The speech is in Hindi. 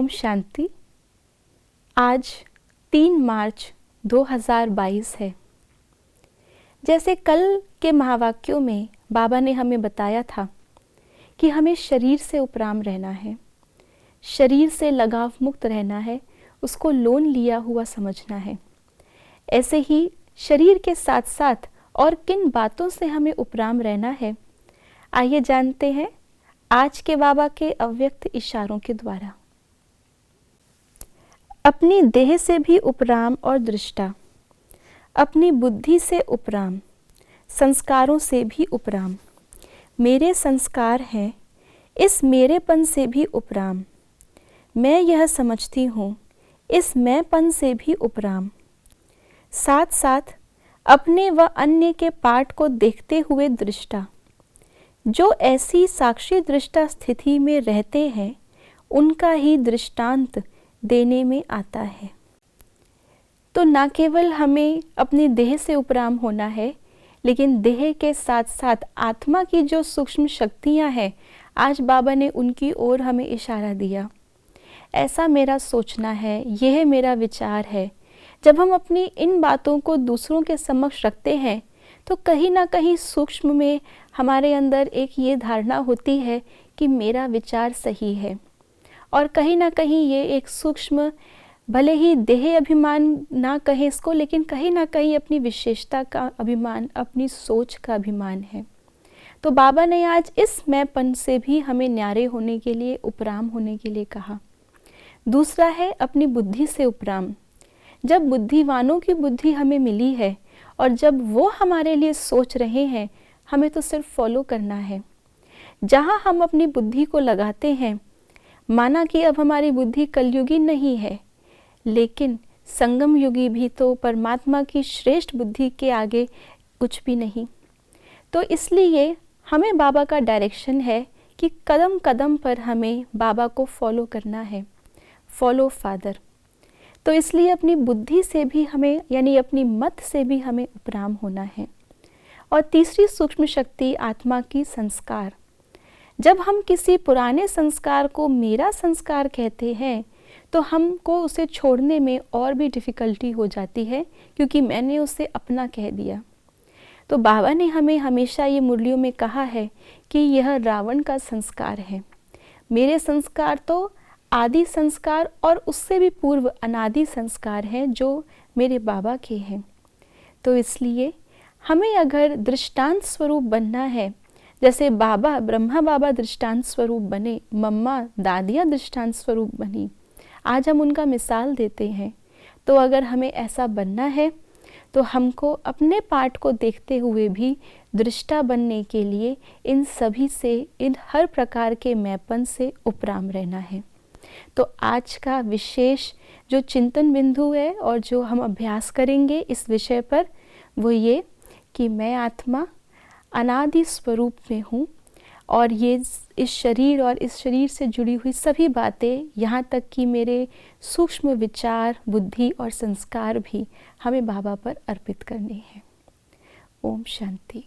शांति। आज 3 मार्च 2022 है। जैसे कल के महावाक्यों में बाबा ने हमें बताया था कि हमें शरीर से उपराम रहना है, शरीर से लगाव मुक्त रहना है, उसको लोन लिया हुआ समझना है। ऐसे ही शरीर के साथ साथ और किन बातों से हमें उपराम रहना है, आइए जानते हैं आज के बाबा के अव्यक्त इशारों के द्वारा। अपनी देह से भी उपराम और दृष्टा, अपनी बुद्धि से उपराम, संस्कारों से भी उपराम, मेरे संस्कार हैं, इस मेरेपन से भी उपराम, मैं यह समझती हूँ, इस मैंपन से भी उपराम। साथ साथ अपने व अन्य के पाठ को देखते हुए दृष्टा, जो ऐसी साक्षी दृष्टा स्थिति में रहते हैं उनका ही दृष्टांत देने में आता है। तो न केवल हमें अपनी देह से उपराम होना है, लेकिन देह के साथ साथ आत्मा की जो सूक्ष्म शक्तियां हैं, आज बाबा ने उनकी ओर हमें इशारा दिया। ऐसा मेरा सोचना है, यह मेरा विचार है। जब हम अपनी इन बातों को दूसरों के समक्ष रखते हैं तो कहीं ना कहीं सूक्ष्म में हमारे अंदर एक ये धारणा होती है कि मेरा विचार सही है, और कहीं ना कहीं ये एक सूक्ष्म, भले ही देह अभिमान ना कहें इसको, लेकिन कहीं ना कहीं अपनी विशेषता का अभिमान, अपनी सोच का अभिमान है। तो बाबा ने आज इस मैंपन से भी हमें न्यारे होने के लिए, उपराम होने के लिए कहा। दूसरा है अपनी बुद्धि से उपराम। जब बुद्धिवानों की बुद्धि हमें मिली है और जब वो हमारे लिए सोच रहे हैं, हमें तो सिर्फ फॉलो करना है। जहाँ हम अपनी बुद्धि को लगाते हैं, माना कि अब हमारी बुद्धि कलयुगी नहीं है, लेकिन संगम युगी भी तो परमात्मा की श्रेष्ठ बुद्धि के आगे कुछ भी नहीं। तो इसलिए हमें बाबा का डायरेक्शन है कि कदम कदम पर हमें बाबा को फॉलो करना है, फॉलो फादर। तो इसलिए अपनी बुद्धि से भी हमें, यानी अपनी मत से भी हमें उपराम होना है। और तीसरी सूक्ष्म शक्ति आत्मा की संस्कार। जब हम किसी पुराने संस्कार को मेरा संस्कार कहते हैं तो हमको उसे छोड़ने में और भी डिफ़िकल्टी हो जाती है, क्योंकि मैंने उसे अपना कह दिया। तो बाबा ने हमें हमेशा ये मुरलियों में कहा है कि यह रावण का संस्कार है। मेरे संस्कार तो आदि संस्कार और उससे भी पूर्व अनादि संस्कार हैं जो मेरे बाबा के हैं। तो इसलिए हमें अगर दृष्टांत स्वरूप बनना है, जैसे बाबा, ब्रह्मा बाबा दृष्टांत स्वरूप बने, मम्मा दादियाँ दृष्टांत स्वरूप बनी, आज हम उनका मिसाल देते हैं। तो अगर हमें ऐसा बनना है तो हमको अपने पाठ को देखते हुए भी दृष्टा बनने के लिए इन सभी से, इन हर प्रकार के मैंपन से उपराम रहना है। तो आज का विशेष जो चिंतन बिंदु है और जो हम अभ्यास करेंगे इस विषय पर, वो ये कि मैं आत्मा अनादि स्वरूप में हूँ, और ये इस शरीर और इस शरीर से जुड़ी हुई सभी बातें, यहाँ तक कि मेरे सूक्ष्म विचार, बुद्धि और संस्कार भी हमें बाबा पर अर्पित करने हैं। ओम शांति।